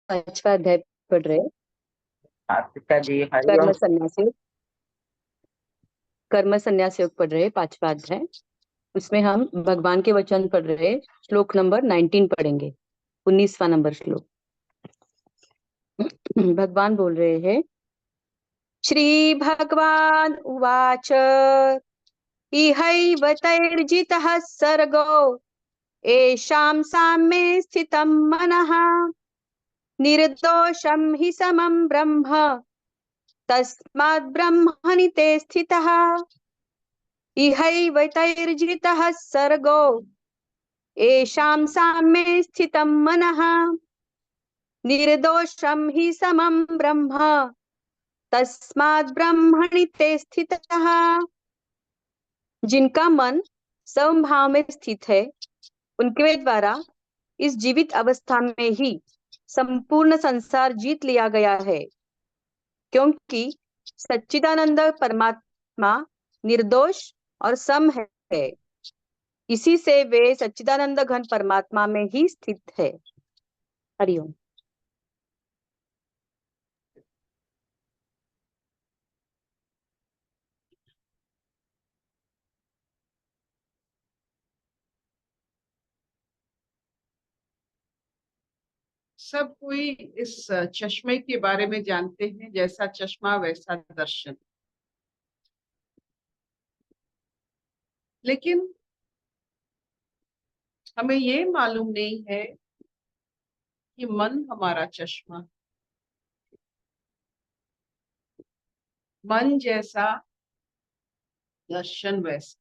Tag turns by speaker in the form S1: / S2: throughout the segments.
S1: पांचवा अध्याय पढ़ रहे।
S2: आर्पिता जी
S1: कर्म
S2: हरिओम।
S1: संन्यास योग, कर्म संन्यास योग पढ़ रहे, पांचवा अध्याय। उसमें हम भगवान के वचन पढ़ रहे। श्लोक नंबर 19 पढ़ेंगे, 19वां नंबर श्लोक। भगवान बोल रहे हैं, श्री भगवान उवाच इहैव तैर्जितः सर्गो येषां साम्ये स्थितं मनः निर्दोषं हि समं ब्रह्म तस्मात् ब्रह्मणि ते स्थितः। इहैव तैर्जितः सर्गो येषां साम्ये स्थितं मनः निर्दोषं हि समं ब्रह्म तस्मात् ब्रह्मणि ते स्थितः। जिनका मन समभाव में स्थित है, उनके द्वारा इस जीवित अवस्था में ही संपूर्ण संसार जीत लिया गया है, क्योंकि सच्चिदानंद परमात्मा निर्दोष और सम है। इसी से वे सच्चिदानंद घन परमात्मा में ही स्थित है। हरिओम।
S3: सब कोई इस चश्मे के बारे में जानते हैं, जैसा चश्मा वैसा दर्शन। लेकिन हमें ये मालूम नहीं है कि मन हमारा चश्मा, मन जैसा दर्शन वैसा।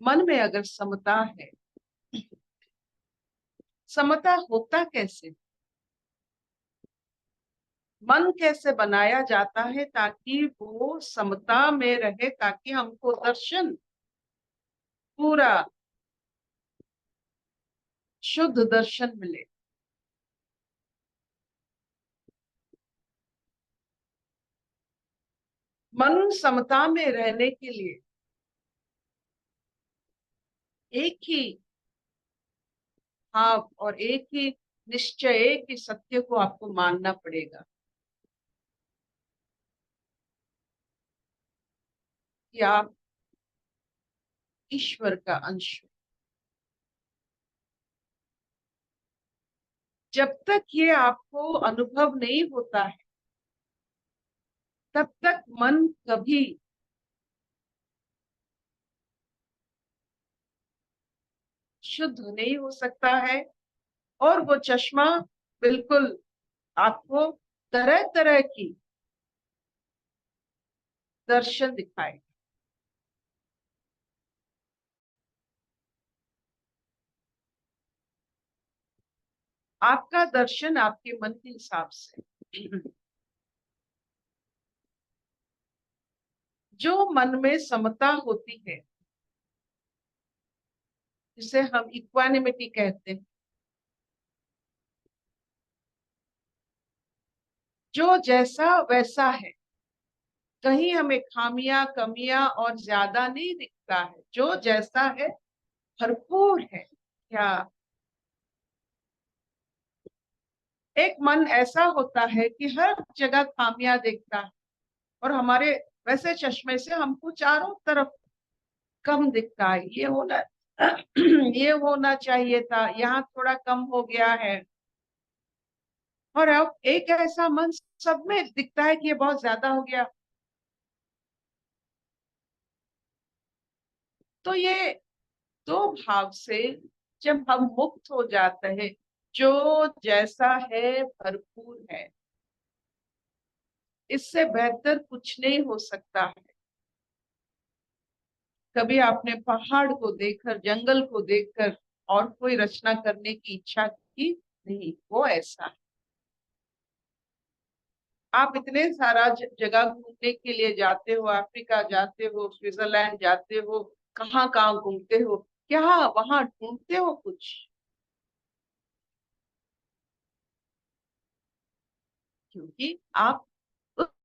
S3: मन में अगर समता है, समता होता कैसे, मन कैसे बनाया जाता है ताकि वो समता में रहे, ताकि हमको दर्शन पूरा शुद्ध दर्शन मिले। मन समता में रहने के लिए एक ही भाव और एक ही निश्चय, एक ही सत्य को आपको मानना पड़ेगा कि आप ईश्वर का अंश हो। जब तक ये आपको अनुभव नहीं होता है, तब तक मन कभी शुद्ध नहीं हो सकता है। और वो चश्मा बिल्कुल आपको तरह तरह की दर्शन दिखाएगा। आपका दर्शन आपके मन के हिसाब से, जो मन में समता होती है, जिसे हम इक्वानिमिटी कहते हैं, जो जैसा वैसा है, कहीं हमें खामियां कमियां और ज्यादा नहीं दिखता है, जो जैसा है भरपूर है। क्या एक मन ऐसा होता है कि हर जगह खामियां देखता है, और हमारे वैसे चश्मे से हमको चारों तरफ कम दिखता है। ये होना ये होना चाहिए था, यहाँ थोड़ा कम हो गया है। और अब एक ऐसा मन सब में दिखता है कि ये बहुत ज्यादा हो गया। तो ये दो भाव से जब हम मुक्त हो जाते हैं, जो जैसा है भरपूर है, इससे बेहतर कुछ नहीं हो सकता है। कभी आपने पहाड़ को देखकर, जंगल को देखकर और कोई रचना करने की इच्छा की? नहीं, वो ऐसा है। आप इतने सारा जगह घूमने के लिए जाते हो, अफ्रीका जाते हो, स्विट्जरलैंड जाते हो, कहाँ कहाँ घूमते हो, क्या वहां ढूंढते हो कुछ? क्योंकि आप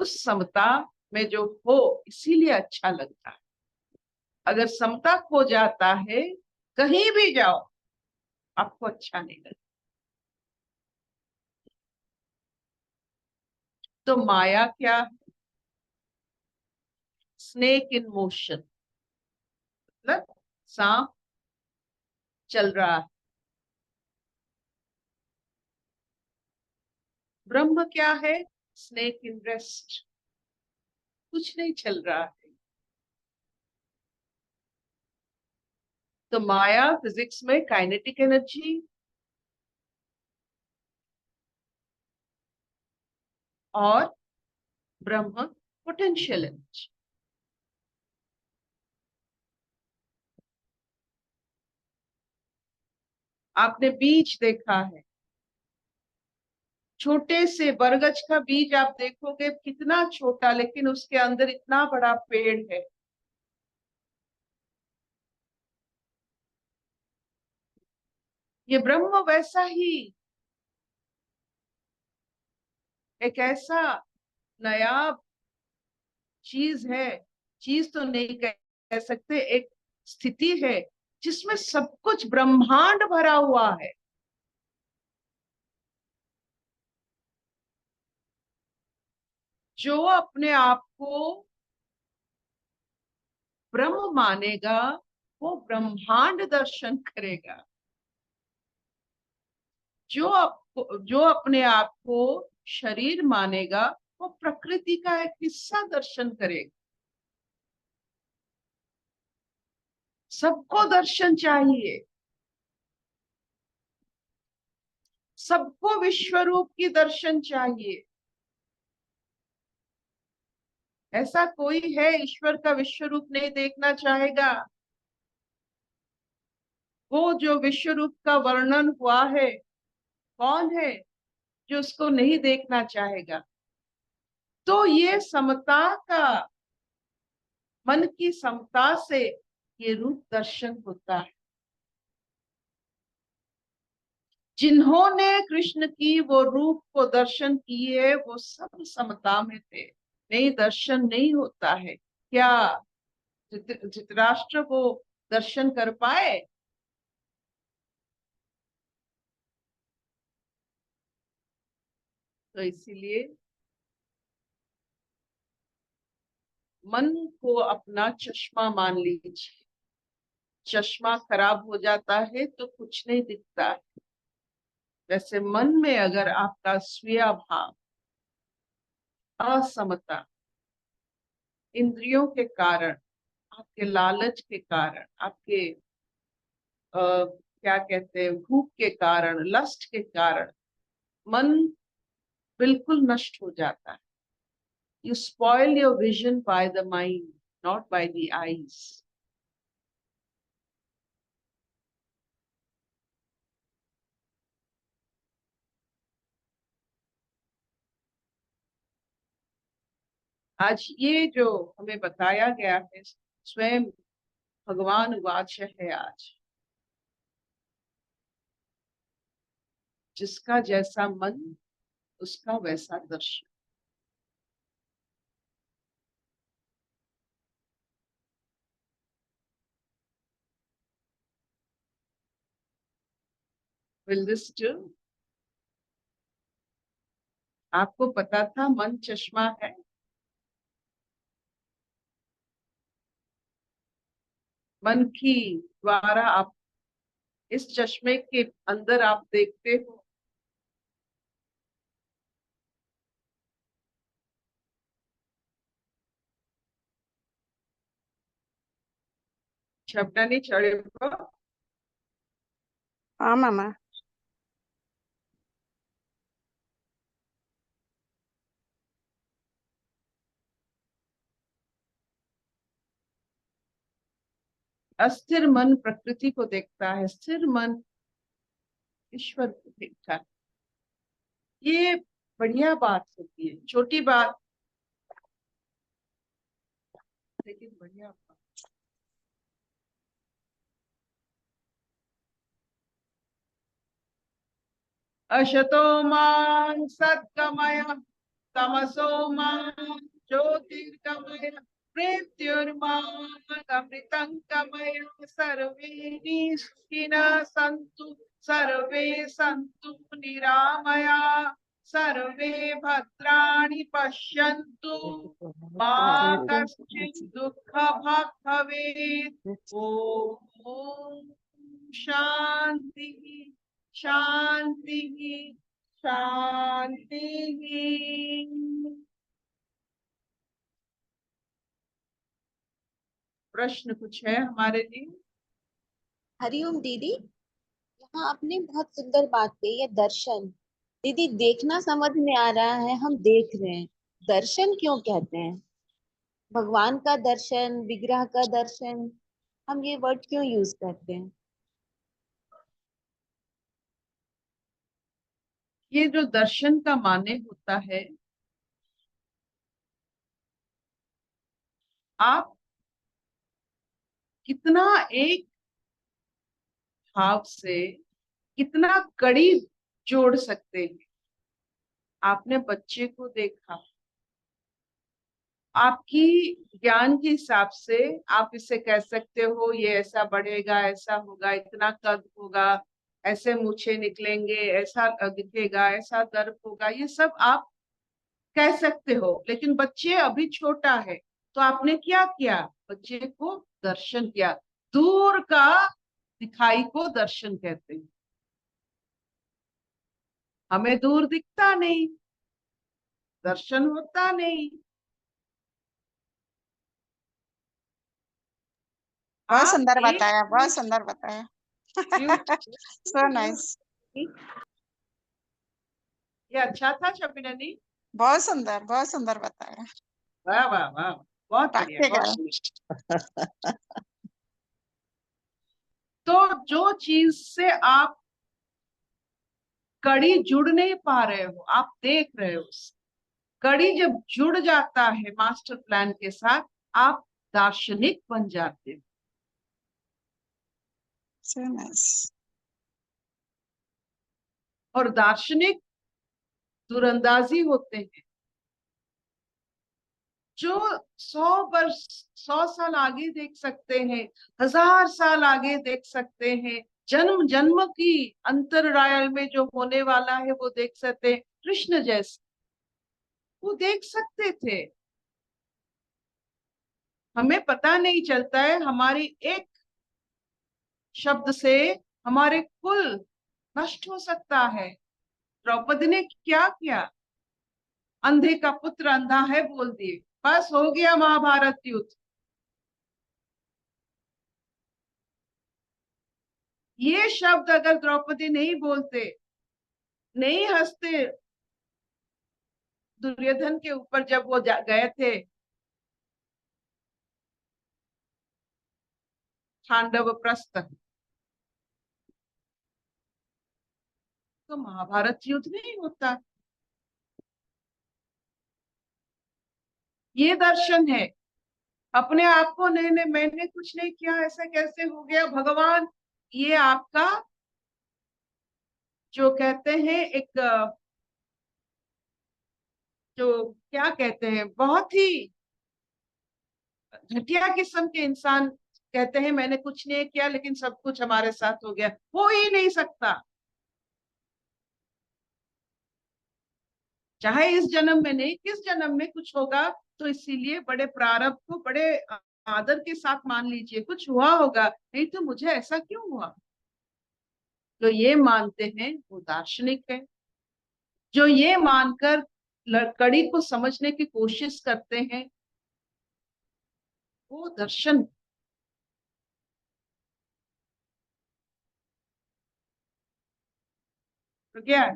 S3: उस समता में जो हो, इसीलिए अच्छा लगता है। अगर समता खो जाता है, कहीं भी जाओ आपको अच्छा नहीं लगेगा। तो माया क्या है? स्नेक इन मोशन, मतलब सांप चल रहा है। ब्रह्म क्या है? स्नेक इन रेस्ट, कुछ नहीं चल रहा है। तो माया फिजिक्स में काइनेटिक एनर्जी और ब्रह्म पोटेंशियल एनर्जी। आपने बीज देखा है, छोटे से बरगद का बीज आप देखोगे कितना छोटा, लेकिन उसके अंदर इतना बड़ा पेड़ है। ये ब्रह्म वैसा ही एक ऐसा नायाब चीज है, चीज तो नहीं कह सकते, एक स्थिति है जिसमें सब कुछ ब्रह्मांड भरा हुआ है। जो अपने आप को ब्रह्म मानेगा वो ब्रह्मांड दर्शन करेगा। जो अपने आप को शरीर मानेगा वो प्रकृति का एक हिस्सा दर्शन करेगा। सबको दर्शन चाहिए, सबको विश्व रूप की दर्शन चाहिए। ऐसा कोई है ईश्वर का विश्व रूप नहीं देखना चाहेगा? वो जो विश्व रूप का वर्णन हुआ है, कौन है जो उसको नहीं देखना चाहेगा? तो ये समता का, मन की समता से ये रूप दर्शन होता है। जिन्होंने कृष्ण की वो रूप को दर्शन किए वो सब समता में थे। नहीं, दर्शन नहीं होता है क्या? धृतराष्ट्र को दर्शन कर पाए? तो इसीलिए मन को अपना चश्मा मान लीजिए। चश्मा खराब हो जाता है तो कुछ नहीं दिखता है। वैसे मन में अगर आपका स्वीय भाव, असमता, इंद्रियों के कारण, आपके लालच के कारण, आपके क्या कहते हैं, भूख के कारण, लस्ट के कारण मन बिल्कुल नष्ट हो जाता है। You spoil your vision by the mind, not by the eyes. आज ये जो हमें बताया गया है, स्वयं भगवान वाच है आज, जिसका जैसा मन उसका वैसा दर्शन। Will this do? आपको पता था मन चश्मा है? मन की द्वारा आप इस चश्मे के अंदर आप देखते हो। झपटा नहीं चढ़े।
S4: ஆமாம்மா.
S3: अस्थिर मन प्रकृति को देखता है, स्थिर मन ईश्वर को देखता है। ये बढ़िया बात होती है, छोटी बात लेकिन बढ़िया बात। अशतो मां सद्गमय, तमसो मां ज्योतिर्गमय, मृत्युर्मामृतं गमय सर्वे सुखिनः सन्तु सर्वे सन्तु निरामया सर्वे भद्राणि पश्यन्तु मा कश्चित् दुःखभाग् भवेत्। ॐ शांति शांति शांति। प्रश्न कुछ है हमारे लिए?
S4: हरिओम दीदी, यहाँ आपने बहुत सुंदर बात कही है, दर्शन। दीदी देखना समझ में आ रहा है, हम देख रहे हैं, दर्शन क्यों कहते हैं? भगवान का दर्शन, विग्रह का दर्शन, हम ये वर्ड क्यों यूज करते हैं?
S3: ये जो दर्शन का माने होता है, आप कितना एक भाव से कितना कड़ी जोड़ सकते हैं। आपने बच्चे को देखा, आपकी ज्ञान के हिसाब से आप इसे कह सकते हो ये ऐसा बढ़ेगा, ऐसा होगा, इतना कद होगा, ऐसे मूछें निकलेंगे, ऐसा दिखेगा, ऐसा दर्प होगा, ये सब आप कह सकते हो। लेकिन बच्चे अभी छोटा है, तो आपने क्या किया? बच्चे को दर्शन किया। दूर का दिखाई को दर्शन कहते हैं। हमें दूर दिखता नहीं, दर्शन होता नहीं।
S5: बहुत
S3: आप
S5: सुंदर
S3: एक
S5: बताया, बहुत सुंदर बताया। So nice.
S3: ये अच्छा था शबिनानी,
S5: बहुत सुंदर बताया।
S3: वाह वाह वाह, बहुत बढ़िया, बहुत
S5: प्रैक्टिकल।
S3: बढ़िया। तो जो चीज से आप कड़ी जुड़ नहीं पा रहे हो, आप देख रहे हो, कड़ी जब जुड़ जाता है मास्टर प्लान के साथ, आप दार्शनिक बन जाते हो।
S5: So nice.
S3: और दार्शनिक दूरंदाजी होते हैं। जो 100 वर्ष 100 साल आगे देख सकते हैं, 1000 साल आगे देख सकते हैं, जन्म जन्म की अंतराल में जो होने वाला है वो देख सकते हैं। कृष्ण जैसे वो देख सकते थे। हमें पता नहीं चलता है, हमारी एक शब्द से हमारे कुल नष्ट हो सकता है। द्रौपदी ने क्या किया? अंधे का पुत्र अंधा है बोल दिए, बस हो गया महाभारत युद्ध। ये शब्द अगर द्रौपदी नहीं बोलते, नहीं हंसते दुर्योधन के ऊपर जब वो गए थे पांडव प्रस्थ, तो महाभारत युद्ध नहीं होता। ये दर्शन है। अपने आप को नहीं नहीं मैंने कुछ नहीं किया, ऐसा कैसे हो गया भगवान, ये आपका जो कहते हैं एक जो क्या कहते हैं, बहुत ही घटिया किस्म के इंसान कहते हैं मैंने कुछ नहीं किया लेकिन सब कुछ हमारे साथ हो गया। हो ही नहीं सकता। चाहे इस जन्म में नहीं, किस जन्म में कुछ होगा। तो इसीलिए बड़े प्रारब्ध को बड़े आदर के साथ मान लीजिए, कुछ हुआ होगा, नहीं तो मुझे ऐसा क्यों हुआ। जो ये मानते हैं वो दार्शनिक है। जो ये मानकर कड़ी को समझने की कोशिश करते हैं वो दर्शन। तो क्या है?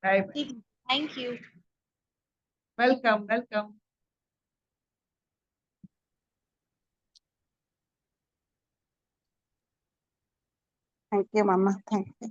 S3: Bye bye.
S4: Thank you.
S3: Welcome welcome.
S5: Thank you मामा, थैंक यू।